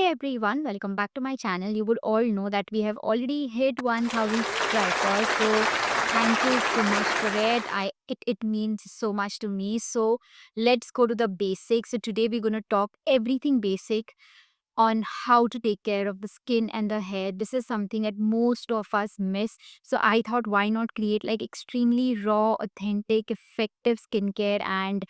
Hey everyone, welcome back to my channel. You would all know that we have already hit 1000 subscribers. So thank you so much for it. It means so much to me. So let's go to the basics. So today we're gonna talk everything basic on how to take care of the skin and the hair. This is something that most of us miss. So I thought, why not create like extremely raw, authentic, effective skincare and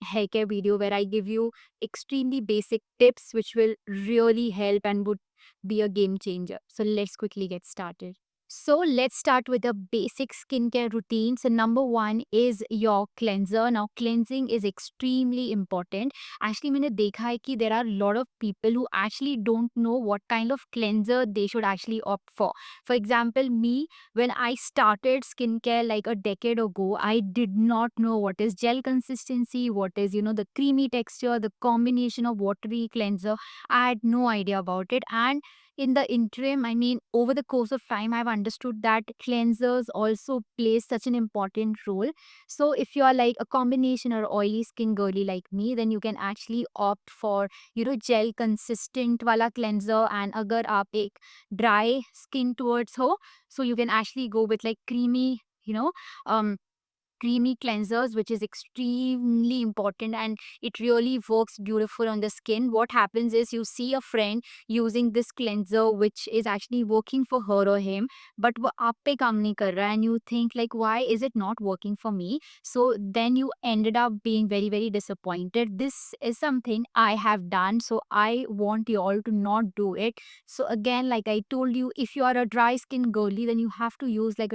hair care video where I give you extremely basic tips which will really help and would be a game changer. So let's quickly get started. So let's start with the basic skincare routine. So number one is your cleanser. Now cleansing is extremely important. Actually मैंने देखा है कि there are a lot of people who actually don't know what kind of cleanser they should actually opt for. For example, me, when I started skincare like a decade ago, I did not know what is gel consistency, what is the creamy texture, the combination of watery cleanser. I had no idea about it, and in the interim, I mean, over the course of time, I've understood that cleansers also play such an important role. So if you are like a combination or oily skin girly like me, then you can actually opt for gel consistent wala cleanser. And agar aap ek dry skin towards ho, so you can actually go with like um creamy cleansers, which is extremely important, and it really works beautiful on the skin. What happens is you see a friend using this cleanser which is actually working for her or him, but वो आप पे काम नहीं कर रहा, and you think like, why is it not working for me? So then you ended up being very very disappointed. This is something I have done, so I want you all to not do it. So again, like I told you, if you are a dry skin girly, then you have to use like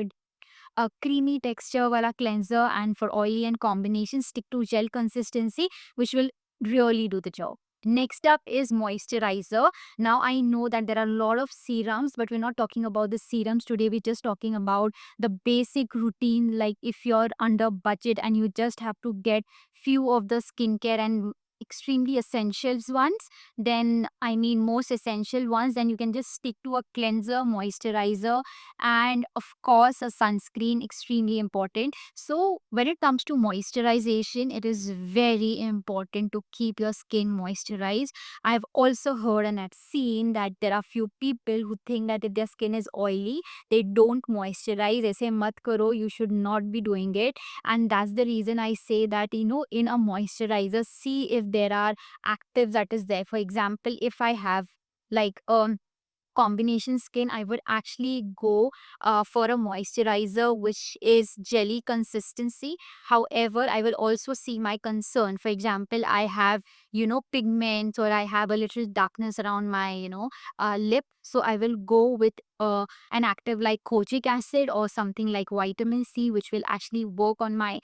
a creamy texture wala cleanser, and for oily and combination, stick to gel consistency, which will really do the job. Next up is moisturizer. Now I know that there are a lot of serums, but we're not talking about the serums today. We're just talking about the basic routine. Like if you're under budget and you just have to get few of the skincare and extremely essentials ones, then I mean most essential ones, then you can just stick to a cleanser, moisturizer, and of course a sunscreen, extremely important. So when it comes to moisturization, it is very important to keep your skin moisturized. I've also heard and I've seen that there are few people who think that if their skin is oily, they don't moisturize. Aise mat karo, you should not be doing it. And that's the reason I say that in a moisturizer, see if there are actives that is there. For example, if I have like combination skin, I would actually go for a moisturizer which is jelly consistency. However, I will also see my concern. For example, I have pigments, or I have a little darkness around my lip, so I will go with an active like kojic acid or something like vitamin C, which will actually work on my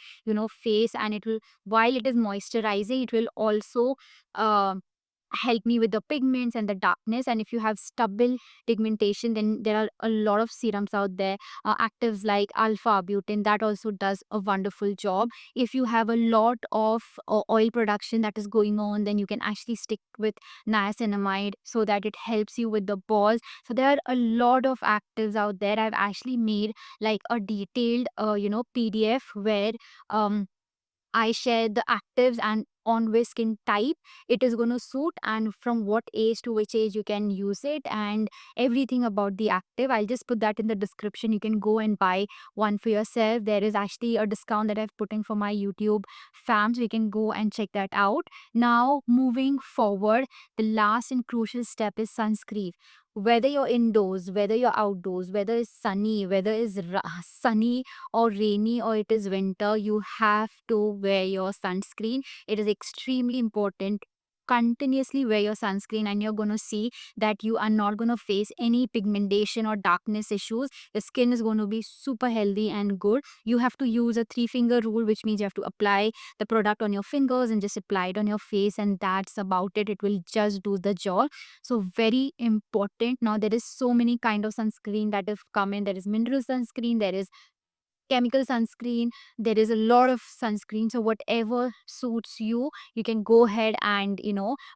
face, and it will, while it is moisturizing, it will also uh, help me with the pigments and the darkness. And if you have stubble pigmentation, then there are a lot of serums out there, actives like alpha butane, that also does a wonderful job. If you have a lot of oil production that is going on, then you can actually stick with niacinamide so that it helps you with the pores. So there are a lot of actives out there. I've actually made like a detailed PDF where um I share the actives and on which skin type it is going to suit, and from what age to which age you can use it, and everything about the active. I'll just put that in the description. You can go and buy one for yourself. There is actually a discount that I've put in for my YouTube fams. We can go and check that out. Now, moving forward, the last and crucial step is sunscreen. Whether you're indoors, whether you're outdoors, whether it's sunny, whether it's sunny or rainy, or it is winter, you have to wear your sunscreen. It is extremely important. Continuously wear your sunscreen, and you're going to see that you are not going to face any pigmentation or darkness issues. The skin is going to be super healthy and good. You have to use a three-finger rule, which means you have to apply the product on your fingers and just apply it on your face, and that's about it. It will just do the job. So very important. Now there is so many kind of sunscreen that have come in. There is mineral sunscreen, there is chemical sunscreen, there is a lot of sunscreen. So whatever suits you, you can go ahead and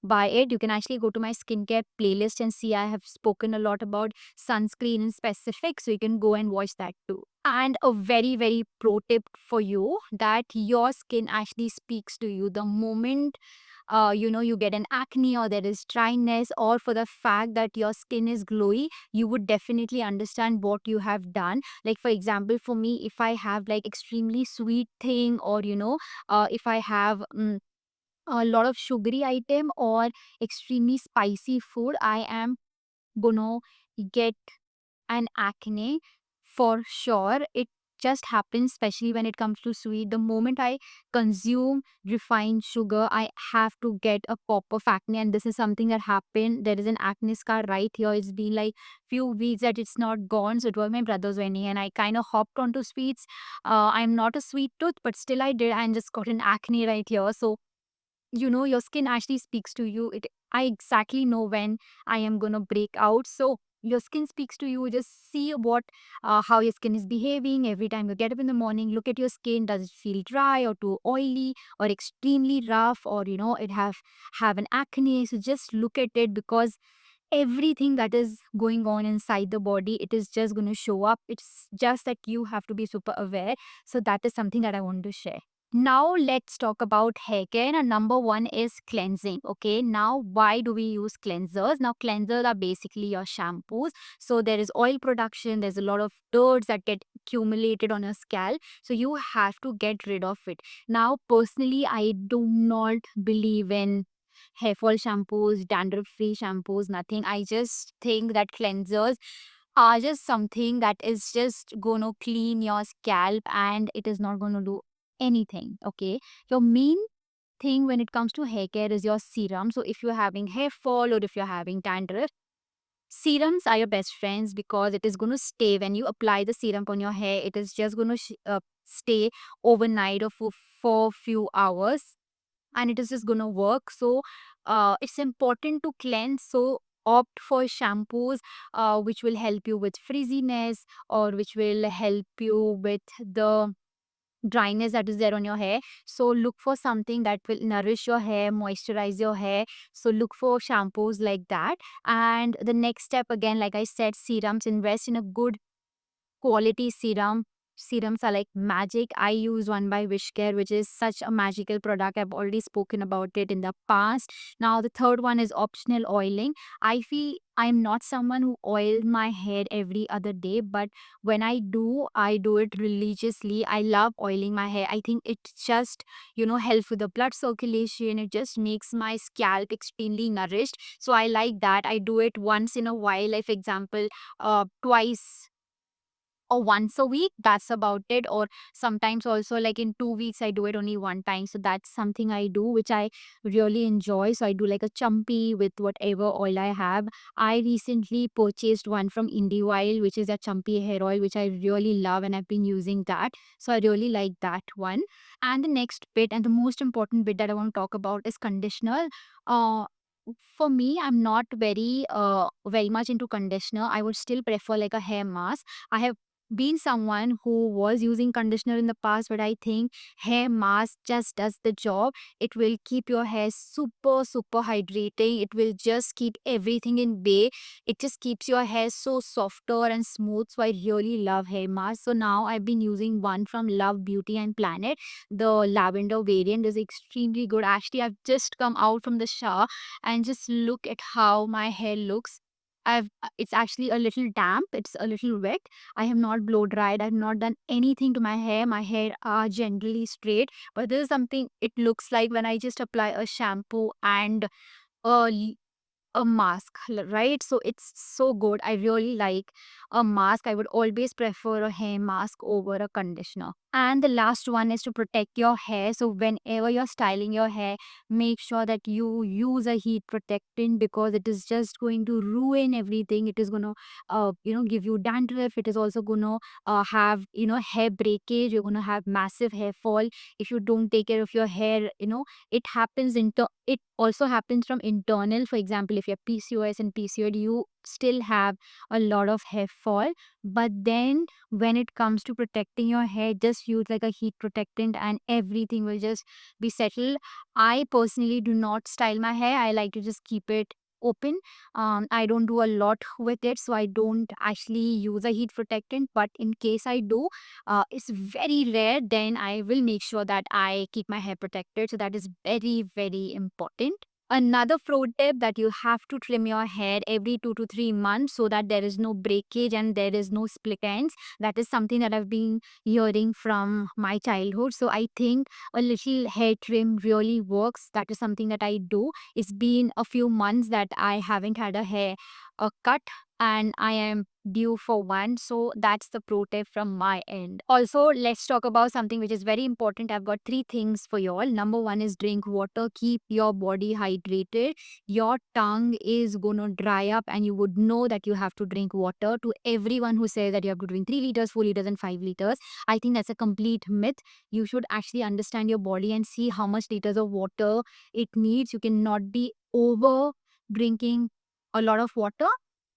buy it. You can actually go to my skincare playlist and see I have spoken a lot about sunscreen in specific, so you can go and watch that too. And a very very pro tip for you, that your skin actually speaks to you. The moment you get an acne or there is dryness, or for the fact that your skin is glowy, you would definitely understand what you have done. Like for example, for me, if I have like extremely sweet thing, or if I have a lot of sugary item or extremely spicy food, I am gonna get an acne for sure. It just happens, especially when it comes to sweet. The moment I consume refined sugar, I have to get a pop of acne, and this is something that happened. There is an acne scar right here. It's been like few weeks that it's not gone. So it was my brother's wedding, and I kind of hopped onto sweets. I'm not a sweet tooth, but still I did, and just got an acne right here. So your skin actually speaks to you. I exactly know when I am gonna break out. So your skin speaks to you. Just see how your skin is behaving every time you get up in the morning. Look at your skin. Does it feel dry or too oily or extremely rough, or it have an acne? So just look at it, because everything that is going on inside the body, it is just going to show up. It's just that you have to be super aware. So that is something that I want to share. Now let's talk about hair care. And number one is cleansing. Okay, now why do we use cleansers? Now cleansers are basically your shampoos. So there is oil production, there's a lot of dirt that get accumulated on your scalp, so you have to get rid of it. Now personally, I do not believe in hair fall shampoos, dandruff free shampoos, nothing. I just think that cleansers are just something that is just going to clean your scalp, and it is not going to do anything. Okay, your main thing when it comes to hair care is your serum. So if you're having hair fall or if you're having dandruff, serums are your best friends, because it is going to stay. When you apply the serum on your hair, it is just going to stay overnight or for few hours, and it is just gonna work. So it's important to cleanse. So opt for shampoos which will help you with frizziness, or which will help you with the dryness that is there on your hair. So look for something that will nourish your hair, moisturize your hair. So look for shampoos like that. And the next step, again, like I said, serums. Invest in a good quality serum. Serums are like magic. I use one by Wishcare, which is such a magical product. I've already spoken about it in the past. Now, the third one is optional oiling. I feel I'm not someone who oils my hair every other day, but when I do it religiously. I love oiling my hair. I think it just, helps with the blood circulation. It just makes my scalp extremely nourished. So I like that. I do it once in a while, like, for example, twice or once a week. That's about it. Or sometimes also, like in 2 weeks, I do it only one time. So that's something I do, which I really enjoy. So I do like a chumpy with whatever oil I have. I recently purchased one from Indie Oil, which is a chumpy hair oil, which I really love, and I've been using that. So I really like that one. And the next bit, and the most important bit that I want to talk about, is conditioner. uh for me, I'm not very much into conditioner. I would still prefer like a hair mask. I have been someone who was using conditioner in the past, but I think hair mask just does the job. It will keep your hair super hydrating. It will just keep everything in bay. It just keeps your hair so softer and smooth. So I really love hair mask. So now I've been using one from Love Beauty and Planet. The lavender variant is extremely good. Actually, I've just come out from the shower, and just look at how my hair looks. It's actually a little damp, it's a little wet. I have not blow dried, I've not done anything to my hair. My hair are generally straight, but this is something it looks like when I just apply a shampoo and a a mask, right? So it's so good. I really like a mask. I would always prefer a hair mask over a conditioner. And the last one is to protect your hair. So whenever you're styling your hair, make sure that you use a heat protectant, because it is just going to ruin everything. It is going to give you dandruff. It is also going to have hair breakage. You're going to have massive hair fall if you don't take care of your hair. It also happens from internal. For example, if you have PCOS and PCOD, you still have a lot of hair fall. But then when it comes to protecting your hair, just use like a heat protectant, and everything will just be settled. I personally do not style my hair. I like to just keep it open. I don't do a lot with it, so I don't actually use a heat protectant. But in case I do, it's very rare. Then I will make sure that I keep my hair protected. So that is very, very important. Another pro tip that you have to trim your hair every 2 to 3 months so that there is no breakage and there is no split ends. That is something that I've been hearing from my childhood. So I think a little hair trim really works. That is something that I do. It's been a few months that I haven't had a hair cut, and I am due for one. So that's the pro tip from my end. Also, let's talk about something which is very important. I've got three things for you all. Number one is drink water. Keep your body hydrated. Your tongue is gonna dry up, and you would know that you have to drink water. To everyone who says that you have to drink 3 liters, 4 liters, and 5 liters, I think that's a complete myth. You should actually understand your body and see how much liters of water it needs. You cannot be over drinking a lot of water.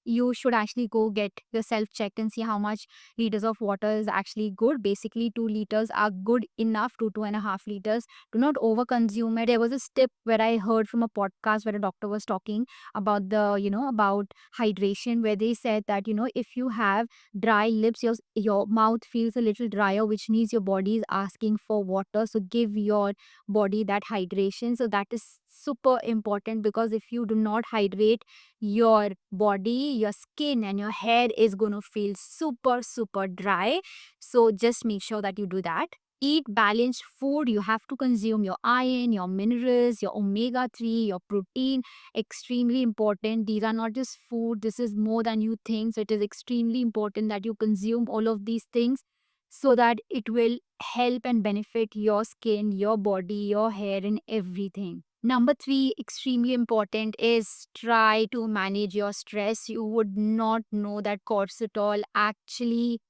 You should actually go get yourself checked and see how much liters of water is actually good. Basically, 2 liters are good enough, 2.5 liters. Do not over consume it. There was a tip where I heard from a podcast where a doctor was talking about about hydration, where they said that, if you have dry lips, your mouth feels a little drier, which means your body is asking for water. So give your body that hydration. So that is super important, because if you do not hydrate your body, your skin, and your hair is going to feel super, super dry. So just make sure that you do that. Eat balanced food. You have to consume your iron, your minerals, your omega 3, your protein. Extremely important. These are not just food, this is more than you think. So it is extremely important that you consume all of these things so that it will help and benefit your skin, your body, your hair, and everything. Number three, extremely important, is try to manage your stress. You would not know that cortisol actually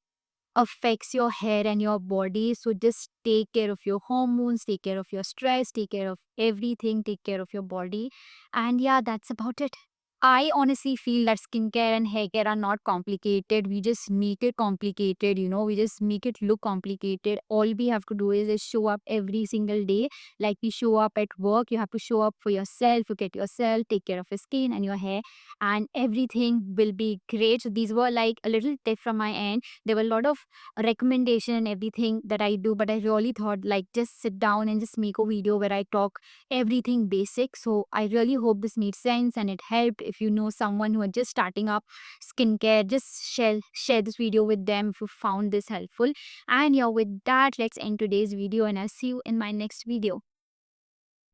affects your hair and your body. So just take care of your hormones, take care of your stress, take care of everything, take care of your body. And yeah, that's about it. I honestly feel that skincare and hair care are not complicated. We just make it complicated, we just make it look complicated. All we have to do is just show up every single day. Like we show up at work, you have to show up for yourself, look at yourself, take care of your skin and your hair, and everything will be great. So these were like a little tip from my end. There were a lot of recommendation and everything that I do, but I really thought like just sit down and just make a video where I talk everything basic. So I really hope this made sense and it helped. If you know someone who are just starting up skincare, just share this video with them if you found this helpful. And yeah, with that, let's end today's video, and I'll see you in my next video.